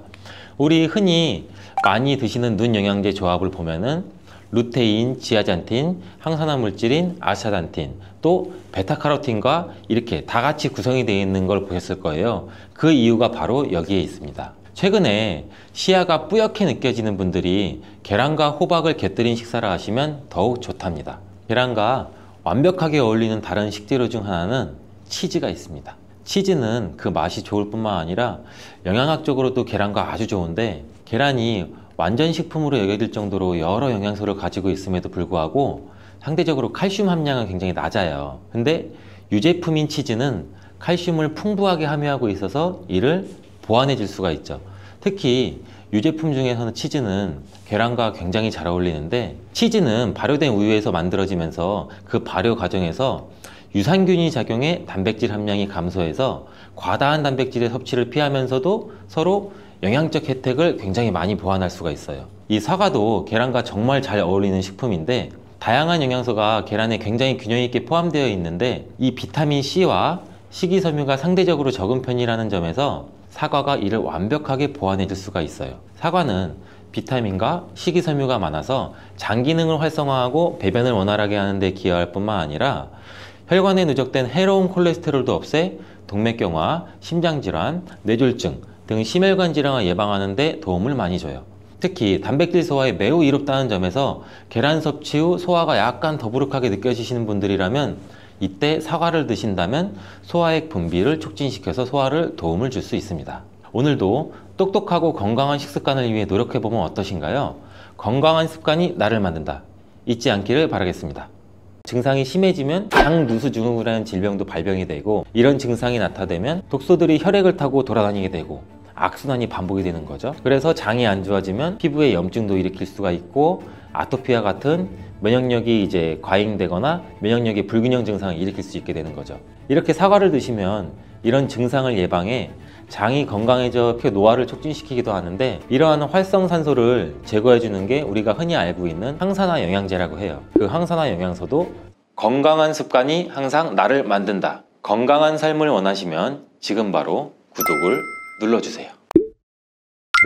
우리 흔히 많이 드시는 눈 영양제 조합을 보면은 루테인, 지아잔틴, 항산화 물질인 아스타잔틴, 또 베타카로틴과 이렇게 다 같이 구성이 되어 있는 걸 보셨을 거예요. 그 이유가 바로 여기에 있습니다. 최근에 시야가 뿌옇게 느껴지는 분들이 계란과 호박을 곁들인 식사를 하시면 더욱 좋답니다. 계란과 완벽하게 어울리는 다른 식재료 중 하나는 치즈가 있습니다. 치즈는 그 맛이 좋을 뿐만 아니라 영양학적으로도 계란과 아주 좋은데, 계란이 완전 식품으로 여겨질 정도로 여러 영양소를 가지고 있음에도 불구하고 상대적으로 칼슘 함량은 굉장히 낮아요. 근데 유제품인 치즈는 칼슘을 풍부하게 함유하고 있어서 이를 보완해 줄 수가 있죠. 특히 유제품 중에서는 치즈는 계란과 굉장히 잘 어울리는데, 치즈는 발효된 우유에서 만들어지면서 그 발효 과정에서 유산균이 작용해 단백질 함량이 감소해서 과다한 단백질의 섭취를 피하면서도 서로 영양적 혜택을 굉장히 많이 보완할 수가 있어요. 이 사과도 계란과 정말 잘 어울리는 식품인데, 다양한 영양소가 계란에 굉장히 균형 있게 포함되어 있는데, 이 비타민 C와 식이섬유가 상대적으로 적은 편이라는 점에서 사과가 이를 완벽하게 보완해 줄 수가 있어요. 사과는 비타민과 식이섬유가 많아서 장 기능을 활성화하고 배변을 원활하게 하는 데 기여할 뿐만 아니라 혈관에 누적된 해로운 콜레스테롤도 없애 동맥경화, 심장질환, 뇌졸중 등 심혈관 질환을 예방하는 데 도움을 많이 줘요. 특히 단백질 소화에 매우 이롭다는 점에서 계란 섭취 후 소화가 약간 더부룩하게 느껴지시는 분들이라면 이때 사과를 드신다면 소화액 분비를 촉진시켜서 소화를 도움을 줄 수 있습니다. 오늘도 똑똑하고 건강한 식습관을 위해 노력해보면 어떠신가요? 건강한 습관이 나를 만든다. 잊지 않기를 바라겠습니다. 증상이 심해지면 장누수 증후군이라는 질병도 발병이 되고, 이런 증상이 나타나면 독소들이 혈액을 타고 돌아다니게 되고 악순환이 반복이 되는 거죠. 그래서 장이 안 좋아지면 피부에 염증도 일으킬 수가 있고 아토피와 같은 면역력이 이제 과잉되거나 면역력의 불균형 증상을 일으킬 수 있게 되는 거죠. 이렇게 사과를 드시면 이런 증상을 예방해 장이 건강해져 피 노화를 촉진시키기도 하는데, 이러한 활성산소를 제거해주는 게 우리가 흔히 알고 있는 항산화 영양제라고 해요. 그 항산화 영양소도 건강한 습관이 항상 나를 만든다. 건강한 삶을 원하시면 지금 바로 구독을 눌러주세요.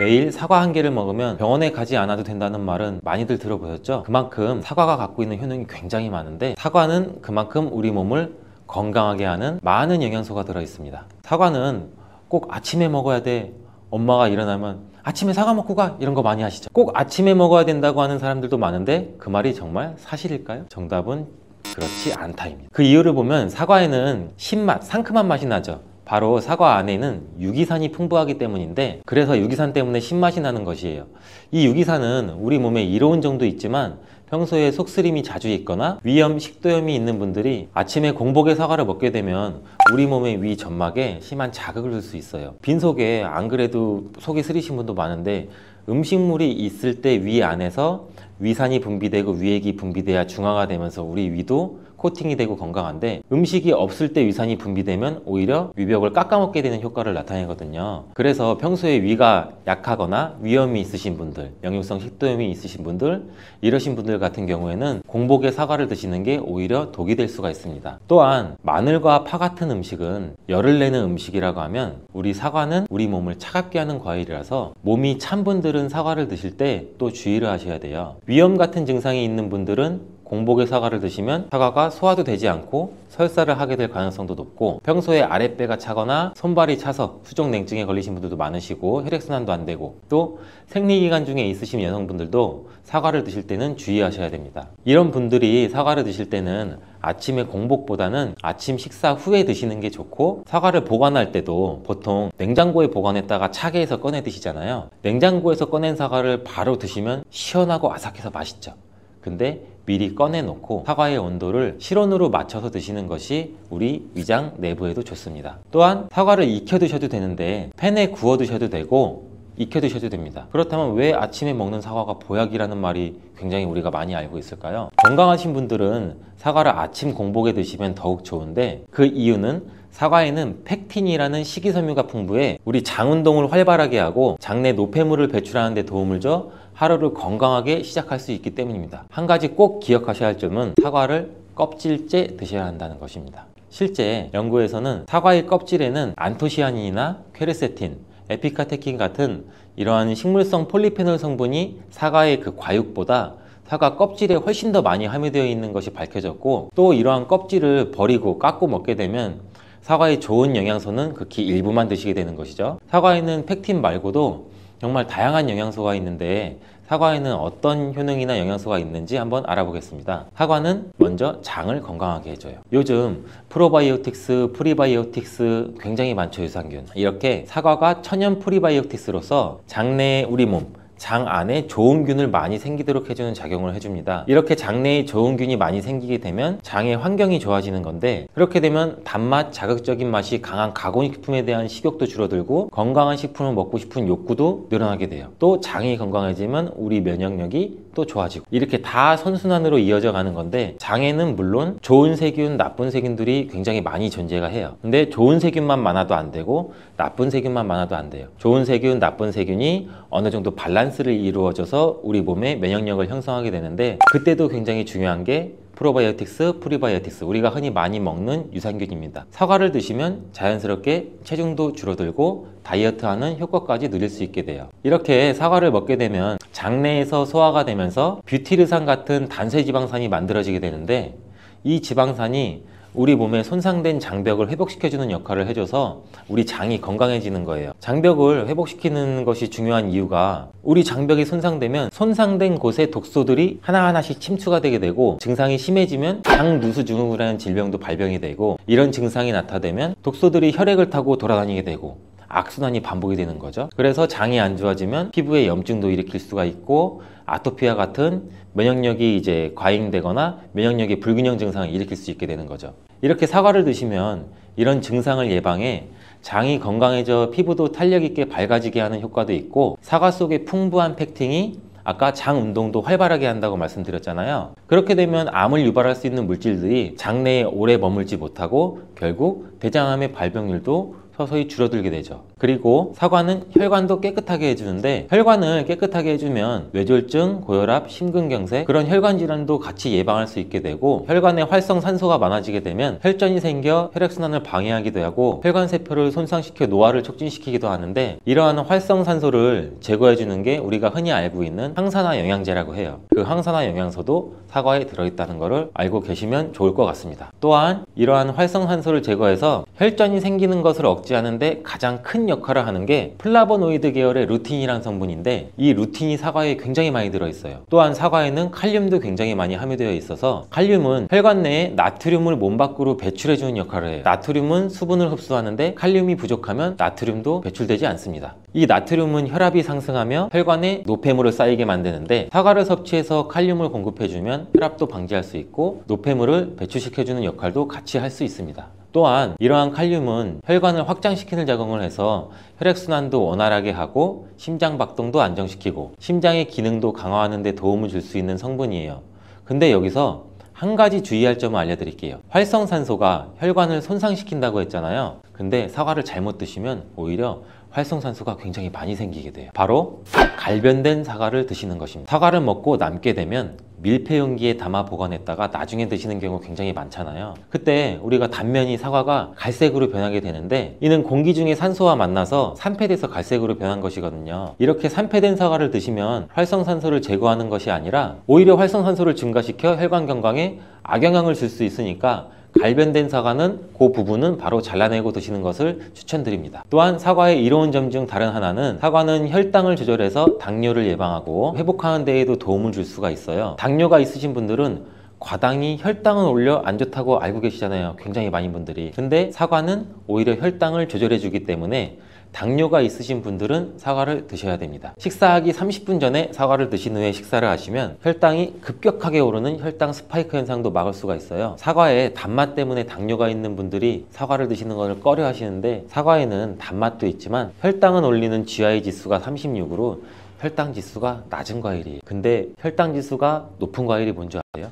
매일 사과 한 개를 먹으면 병원에 가지 않아도 된다는 말은 많이들 들어보셨죠? 그만큼 사과가 갖고 있는 효능이 굉장히 많은데, 사과는 그만큼 우리 몸을 건강하게 하는 많은 영양소가 들어있습니다. 사과는 꼭 아침에 먹어야 돼, 엄마가 일어나면 아침에 사과 먹고 가, 이런 거 많이 하시죠? 꼭 아침에 먹어야 된다고 하는 사람들도 많은데, 그 말이 정말 사실일까요? 정답은 그렇지 않다입니다. 그 이유를 보면 사과에는 신맛, 상큼한 맛이 나죠. 바로 사과 안에는 유기산이 풍부하기 때문인데, 그래서 유기산 때문에 신맛이 나는 것이에요. 이 유기산은 우리 몸에 이로운 정도 있지만, 평소에 속쓰림이 자주 있거나 위염, 식도염이 있는 분들이 아침에 공복에 사과를 먹게 되면 우리 몸의 위 점막에 심한 자극을 줄 수 있어요. 빈속에 안 그래도 속이 쓰리신 분도 많은데, 음식물이 있을 때 위 안에서 위산이 분비되고 위액이 분비돼야 중화가 되면서 우리 위도 코팅이 되고 건강한데, 음식이 없을 때 위산이 분비되면 오히려 위벽을 깎아먹게 되는 효과를 나타내거든요. 그래서 평소에 위가 약하거나 위염이 있으신 분들, 역류성 식도염이 있으신 분들, 이러신 분들 같은 경우에는 공복에 사과를 드시는 게 오히려 독이 될 수가 있습니다. 또한 마늘과 파 같은 음식은 열을 내는 음식이라고 하면, 우리 사과는 우리 몸을 차갑게 하는 과일이라서 몸이 찬 분들은 사과를 드실 때 또 주의를 하셔야 돼요. 위염 같은 증상이 있는 분들은 공복에 사과를 드시면 사과가 소화도 되지 않고 설사를 하게 될 가능성도 높고, 평소에 아랫배가 차거나 손발이 차서 수족냉증에 걸리신 분들도 많으시고, 혈액순환도 안 되고, 또 생리기간 중에 있으신 여성분들도 사과를 드실 때는 주의하셔야 됩니다. 이런 분들이 사과를 드실 때는 아침에 공복보다는 아침 식사 후에 드시는 게 좋고, 사과를 보관할 때도 보통 냉장고에 보관했다가 차게 해서 꺼내 드시잖아요. 냉장고에서 꺼낸 사과를 바로 드시면 시원하고 아삭해서 맛있죠. 근데 미리 꺼내놓고 사과의 온도를 실온으로 맞춰서 드시는 것이 우리 위장 내부에도 좋습니다. 또한 사과를 익혀 드셔도 되는데 팬에 구워 드셔도 되고 익혀 드셔도 됩니다. 그렇다면 왜 아침에 먹는 사과가 보약이라는 말이 굉장히 우리가 많이 알고 있을까요? 건강하신 분들은 사과를 아침 공복에 드시면 더욱 좋은데, 그 이유는 사과에는 펙틴이라는 식이섬유가 풍부해 우리 장 운동을 활발하게 하고 장내 노폐물을 배출하는 데 도움을 줘 하루를 건강하게 시작할 수 있기 때문입니다. 한 가지 꼭 기억하셔야 할 점은 사과를 껍질째 드셔야 한다는 것입니다. 실제 연구에서는 사과의 껍질에는 안토시아닌이나 퀘르세틴, 에피카테킨 같은 이러한 식물성 폴리페놀 성분이 사과의 그 과육보다 사과 껍질에 훨씬 더 많이 함유되어 있는 것이 밝혀졌고, 또 이러한 껍질을 버리고 깎고 먹게 되면 사과의 좋은 영양소는 극히 일부만 드시게 되는 것이죠. 사과에는 펙틴 말고도 정말 다양한 영양소가 있는데, 사과에는 어떤 효능이나 영양소가 있는지 한번 알아보겠습니다. 사과는 먼저 장을 건강하게 해줘요. 요즘 프로바이오틱스, 프리바이오틱스 굉장히 많죠, 유산균. 이렇게 사과가 천연 프리바이오틱스로서 장내에 우리 몸, 장 안에 좋은 균을 많이 생기도록 해주는 작용을 해줍니다. 이렇게 장내에 좋은 균이 많이 생기게 되면 장의 환경이 좋아지는 건데, 그렇게 되면 단맛, 자극적인 맛이 강한 가공식품에 대한 식욕도 줄어들고 건강한 식품을 먹고 싶은 욕구도 늘어나게 돼요. 또 장이 건강해지면 우리 면역력이 또 좋아지고, 이렇게 다 선순환으로 이어져 가는 건데, 장에는 물론 좋은 세균, 나쁜 세균들이 굉장히 많이 존재가 해요. 근데 좋은 세균만 많아도 안 되고 나쁜 세균만 많아도 안 돼요. 좋은 세균, 나쁜 세균이 어느 정도 밸런스를 이루어져서 우리 몸의 면역력을 형성하게 되는데, 그때도 굉장히 중요한 게 프로바이오틱스, 프리바이오틱스, 우리가 흔히 많이 먹는 유산균입니다. 사과를 드시면 자연스럽게 체중도 줄어들고 다이어트하는 효과까지 누릴 수 있게 돼요. 이렇게 사과를 먹게 되면 장내에서 소화가 되면서 뷰티르산 같은 단세지방산이 만들어지게 되는데, 이 지방산이 우리 몸에 손상된 장벽을 회복시켜주는 역할을 해줘서 우리 장이 건강해지는 거예요. 장벽을 회복시키는 것이 중요한 이유가, 우리 장벽이 손상되면 손상된 곳에 독소들이 하나하나씩 침투가 되게 되고, 증상이 심해지면 장누수증후군이라는 질병도 발병이 되고, 이런 증상이 나타나면 독소들이 혈액을 타고 돌아다니게 되고 악순환이 반복이 되는 거죠. 그래서 장이 안 좋아지면 피부에 염증도 일으킬 수가 있고, 아토피와 같은 면역력이 이제 과잉되거나 면역력의 불균형 증상을 일으킬 수 있게 되는 거죠. 이렇게 사과를 드시면 이런 증상을 예방해 장이 건강해져 피부도 탄력 있게 밝아지게 하는 효과도 있고, 사과 속의 풍부한 펙틴이 아까 장 운동도 활발하게 한다고 말씀드렸잖아요. 그렇게 되면 암을 유발할 수 있는 물질들이 장내에 오래 머물지 못하고 결국 대장암의 발병률도 서서히 줄어들게 되죠. 그리고 사과는 혈관도 깨끗하게 해주는데, 혈관을 깨끗하게 해주면 뇌졸중, 고혈압, 심근경색 그런 혈관 질환도 같이 예방할 수 있게 되고, 혈관에 활성산소가 많아지게 되면 혈전이 생겨 혈액순환을 방해하기도 하고 혈관세포를 손상시켜 노화를 촉진시키기도 하는데, 이러한 활성산소를 제거해주는 게 우리가 흔히 알고 있는 항산화 영양제라고 해요. 그 항산화 영양소도 사과에 들어있다는 것을 알고 계시면 좋을 것 같습니다. 또한 이러한 활성산소를 제거해서 혈전이 생기는 것을 억제하는데 가장 큰 역할을 하는 게 플라보노이드 계열의 루틴이라는 성분인데, 이 루틴이 사과에 굉장히 많이 들어있어요. 또한 사과에는 칼륨도 굉장히 많이 함유되어 있어서, 칼륨은 혈관 내에 나트륨을 몸 밖으로 배출해주는 역할을 해요. 나트륨은 수분을 흡수하는데 칼륨이 부족하면 나트륨도 배출되지 않습니다. 이 나트륨은 혈압이 상승하며 혈관에 노폐물을 쌓이게 만드는데, 사과를 섭취해서 칼륨을 공급해주면 혈압도 방지할 수 있고 노폐물을 배출시켜주는 역할도 같이 할 수 있습니다. 또한 이러한 칼륨은 혈관을 확장시키는 작용을 해서 혈액순환도 원활하게 하고 심장박동도 안정시키고 심장의 기능도 강화하는 데 도움을 줄 수 있는 성분이에요. 근데 여기서 한 가지 주의할 점을 알려드릴게요. 활성산소가 혈관을 손상시킨다고 했잖아요. 근데 사과를 잘못 드시면 오히려 활성산소가 굉장히 많이 생기게 돼요. 바로 갈변된 사과를 드시는 것입니다. 사과를 먹고 남게 되면 밀폐 용기에 담아 보관했다가 나중에 드시는 경우 굉장히 많잖아요. 그때 우리가 단면이 사과가 갈색으로 변하게 되는데, 이는 공기 중에 산소와 만나서 산패돼서 갈색으로 변한 것이거든요. 이렇게 산패된 사과를 드시면 활성산소를 제거하는 것이 아니라 오히려 활성산소를 증가시켜 혈관 건강에 악영향을 줄 수 있으니까, 갈변된 사과는 그 부분은 바로 잘라내고 드시는 것을 추천드립니다. 또한 사과의 이로운 점 중 다른 하나는, 사과는 혈당을 조절해서 당뇨를 예방하고 회복하는 데에도 도움을 줄 수가 있어요. 당뇨가 있으신 분들은 과당이 혈당을 올려 안 좋다고 알고 계시잖아요. 굉장히 많은 분들이. 근데 사과는 오히려 혈당을 조절해 주기 때문에 당뇨가 있으신 분들은 사과를 드셔야 됩니다. 식사하기 30분 전에 사과를 드신 후에 식사를 하시면 혈당이 급격하게 오르는 혈당 스파이크 현상도 막을 수가 있어요. 사과에 단맛 때문에 당뇨가 있는 분들이 사과를 드시는 것을 꺼려 하시는데, 사과에는 단맛도 있지만 혈당은 올리는 GI 지수가 36으로 혈당 지수가 낮은 과일이에요. 근데 혈당 지수가 높은 과일이 뭔지 아세요?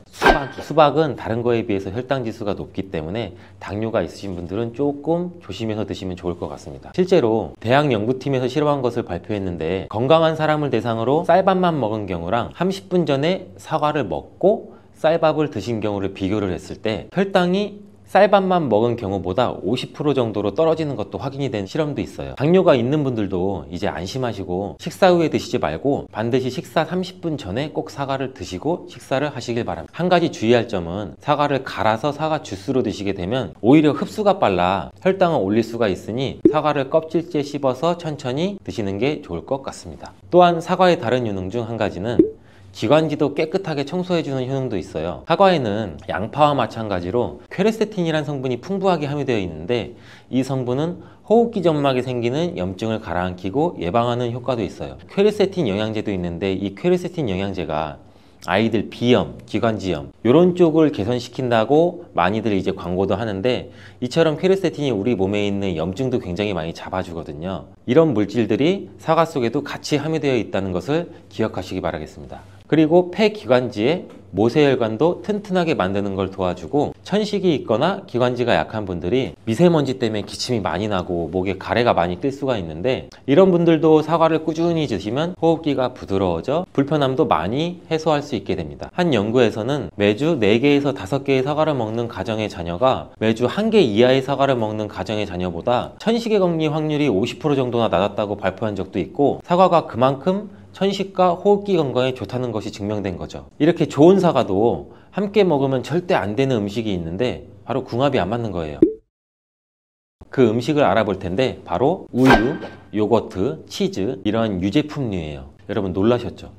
수박은 다른 거에 비해서 혈당 지수가 높기 때문에 당뇨가 있으신 분들은 조금 조심해서 드시면 좋을 것 같습니다. 실제로 대학 연구팀에서 실험한 것을 발표했는데, 건강한 사람을 대상으로 쌀밥만 먹은 경우랑 30분 전에 사과를 먹고 쌀밥을 드신 경우를 비교를 했을 때 혈당이 쌀밥만 먹은 경우보다 50% 정도로 떨어지는 것도 확인이 된 실험도 있어요. 당뇨가 있는 분들도 이제 안심하시고 식사 후에 드시지 말고 반드시 식사 30분 전에 꼭 사과를 드시고 식사를 하시길 바랍니다. 한 가지 주의할 점은, 사과를 갈아서 사과 주스로 드시게 되면 오히려 흡수가 빨라 혈당을 올릴 수가 있으니 사과를 껍질째 씹어서 천천히 드시는 게 좋을 것 같습니다. 또한 사과의 다른 효능 중 한 가지는 기관지도 깨끗하게 청소해주는 효능도 있어요. 사과에는 양파와 마찬가지로 퀘르세틴이라는 성분이 풍부하게 함유되어 있는데, 이 성분은 호흡기 점막에 생기는 염증을 가라앉히고 예방하는 효과도 있어요. 퀘르세틴 영양제도 있는데, 이 퀘르세틴 영양제가 아이들 비염, 기관지염 이런 쪽을 개선시킨다고 많이들 이제 광고도 하는데, 이처럼 퀘르세틴이 우리 몸에 있는 염증도 굉장히 많이 잡아주거든요. 이런 물질들이 사과 속에도 같이 함유되어 있다는 것을 기억하시기 바라겠습니다. 그리고 폐기관지에 모세혈관도 튼튼하게 만드는 걸 도와주고, 천식이 있거나 기관지가 약한 분들이 미세먼지 때문에 기침이 많이 나고 목에 가래가 많이 낄 수가 있는데, 이런 분들도 사과를 꾸준히 드시면 호흡기가 부드러워져 불편함도 많이 해소할 수 있게 됩니다. 한 연구에서는 매주 4개에서 5개의 사과를 먹는 가정의 자녀가 매주 1개 이하의 사과를 먹는 가정의 자녀보다 천식에 걸릴 확률이 50% 정도나 낮았다고 발표한 적도 있고, 사과가 그만큼 천식과 호흡기 건강에 좋다는 것이 증명된 거죠. 이렇게 좋은 사과도 함께 먹으면 절대 안 되는 음식이 있는데, 바로 궁합이 안 맞는 거예요. 그 음식을 알아볼 텐데, 바로 우유, 요거트, 치즈 이런 유제품류예요. 여러분 놀라셨죠?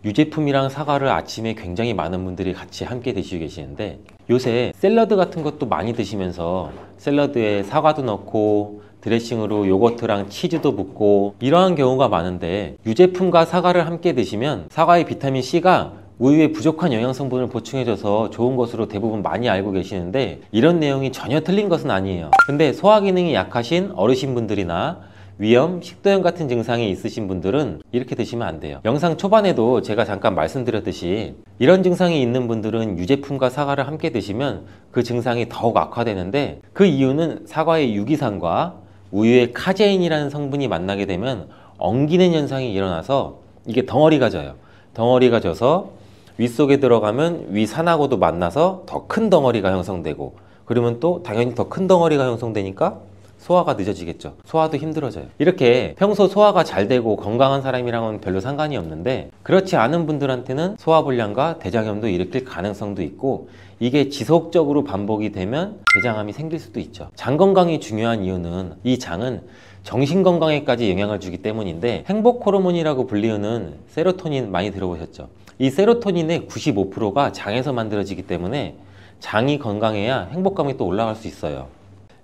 유제품이랑 사과를 아침에 굉장히 많은 분들이 같이 함께 드시고 계시는데, 요새 샐러드 같은 것도 많이 드시면서 샐러드에 사과도 넣고 드레싱으로 요거트랑 치즈도 붓고 이러한 경우가 많은데, 유제품과 사과를 함께 드시면 사과의 비타민C가 우유에 부족한 영양성분을 보충해줘서 좋은 것으로 대부분 많이 알고 계시는데, 이런 내용이 전혀 틀린 것은 아니에요. 근데 소화기능이 약하신 어르신분들이나 위염, 식도염 같은 증상이 있으신 분들은 이렇게 드시면 안 돼요. 영상 초반에도 제가 잠깐 말씀드렸듯이, 이런 증상이 있는 분들은 유제품과 사과를 함께 드시면 그 증상이 더욱 악화되는데, 그 이유는 사과의 유기산과 우유에 카제인이라는 성분이 만나게 되면 엉기는 현상이 일어나서 이게 덩어리가 져요. 덩어리가 져서 위 속에 들어가면 위 산하고도 만나서 더 큰 덩어리가 형성되고, 그러면 또 당연히 더 큰 덩어리가 형성되니까 소화가 늦어지겠죠. 소화도 힘들어져요. 이렇게 평소 소화가 잘 되고 건강한 사람이랑은 별로 상관이 없는데, 그렇지 않은 분들한테는 소화불량과 대장염도 일으킬 가능성도 있고, 이게 지속적으로 반복이 되면 대장암이 생길 수도 있죠. 장 건강이 중요한 이유는 이 장은 정신 건강에까지 영향을 주기 때문인데, 행복 호르몬이라고 불리우는 세로토닌 많이 들어보셨죠? 이 세로토닌의 95%가 장에서 만들어지기 때문에 장이 건강해야 행복감이 또 올라갈 수 있어요.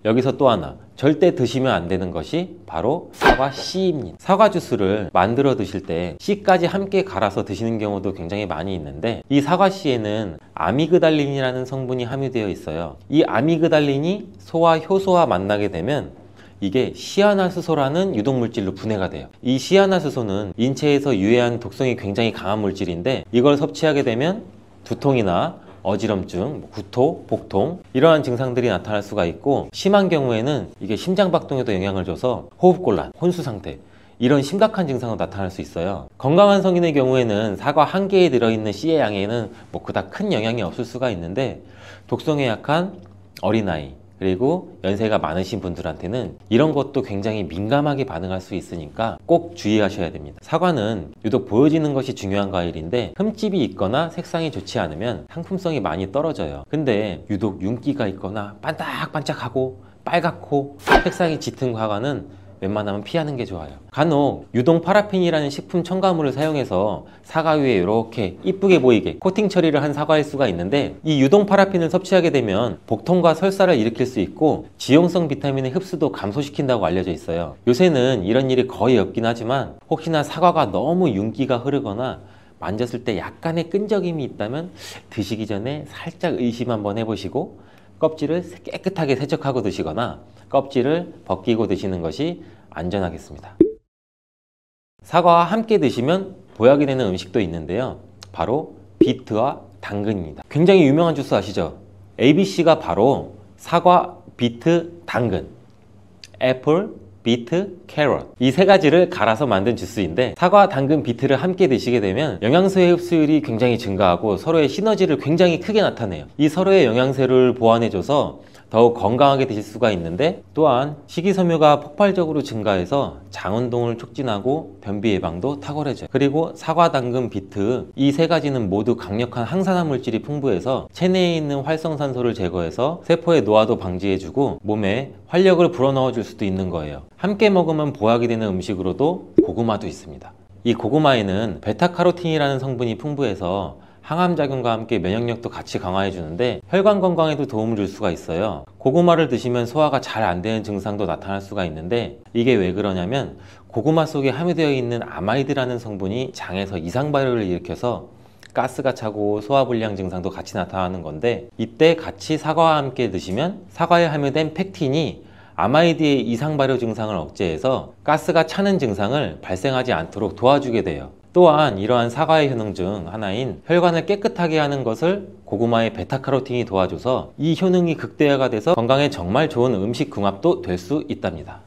여기서 또 하나, 절대 드시면 안 되는 것이 바로 사과 씨입니다. 사과 주스를 만들어 드실 때 씨까지 함께 갈아서 드시는 경우도 굉장히 많이 있는데, 이 사과 씨에는 아미그달린이라는 성분이 함유되어 있어요. 이 아미그달린이 소와 효소와 만나게 되면 이게 시아나수소라는 유독물질로 분해가 돼요. 이 시아나수소는 인체에서 유해한 독성이 굉장히 강한 물질인데, 이걸 섭취하게 되면 두통이나 어지럼증, 구토, 복통 이러한 증상들이 나타날 수가 있고, 심한 경우에는 이게 심장박동에도 영향을 줘서 호흡곤란, 혼수상태 이런 심각한 증상으로 나타날 수 있어요. 건강한 성인의 경우에는 사과 한 개에 들어있는 씨의 양에는 그닥 큰 영향이 없을 수가 있는데, 독성에 약한 어린아이 그리고 연세가 많으신 분들한테는 이런 것도 굉장히 민감하게 반응할 수 있으니까 꼭 주의하셔야 됩니다. 사과는 유독 보여지는 것이 중요한 과일인데, 흠집이 있거나 색상이 좋지 않으면 상품성이 많이 떨어져요. 근데 유독 윤기가 있거나 반짝반짝하고 빨갛고 색상이 짙은 사과는 웬만하면 피하는 게 좋아요. 간혹 유동 파라핀이라는 식품 첨가물을 사용해서 사과 위에 이렇게 이쁘게 보이게 코팅 처리를 한 사과일 수가 있는데, 이 유동 파라핀을 섭취하게 되면 복통과 설사를 일으킬 수 있고 지용성 비타민의 흡수도 감소시킨다고 알려져 있어요. 요새는 이런 일이 거의 없긴 하지만, 혹시나 사과가 너무 윤기가 흐르거나 만졌을 때 약간의 끈적임이 있다면 드시기 전에 살짝 의심 한번 해보시고 껍질을 깨끗하게 세척하고 드시거나 껍질을 벗기고 드시는 것이 안전하겠습니다. 사과와 함께 드시면 보약이 되는 음식도 있는데요, 바로 비트와 당근입니다. 굉장히 유명한 주스 아시죠? ABC가 바로 사과, 비트, 당근, 애플, 비트, 캐럿 이 세 가지를 갈아서 만든 주스인데, 사과, 당근, 비트를 함께 드시게 되면 영양소의 흡수율이 굉장히 증가하고 서로의 시너지를 굉장히 크게 나타내요. 이 서로의 영양소를 보완해줘서 더욱 건강하게 드실 수가 있는데, 또한 식이섬유가 폭발적으로 증가해서 장운동을 촉진하고 변비 예방도 탁월해져요. 그리고 사과, 당근, 비트 이 세 가지는 모두 강력한 항산화 물질이 풍부해서 체내에 있는 활성산소를 제거해서 세포의 노화도 방지해주고 몸에 활력을 불어넣어 줄 수도 있는 거예요. 함께 먹으면 보약이 되는 음식으로도 고구마도 있습니다. 이 고구마에는 베타카로틴이라는 성분이 풍부해서 항암작용과 함께 면역력도 같이 강화해 주는데 혈관 건강에도 도움을 줄 수가 있어요. 고구마를 드시면 소화가 잘 안 되는 증상도 나타날 수가 있는데, 이게 왜 그러냐면 고구마 속에 함유되어 있는 아마이드라는 성분이 장에서 이상 발효를 일으켜서 가스가 차고 소화불량 증상도 같이 나타나는 건데, 이때 같이 사과와 함께 드시면 사과에 함유된 펙틴이 아마이드의 이상 발효 증상을 억제해서 가스가 차는 증상을 발생하지 않도록 도와주게 돼요. 또한 이러한 사과의 효능 중 하나인 혈관을 깨끗하게 하는 것을 고구마의 베타카로틴이 도와줘서 이 효능이 극대화가 돼서 건강에 정말 좋은 음식 궁합도 될 수 있답니다.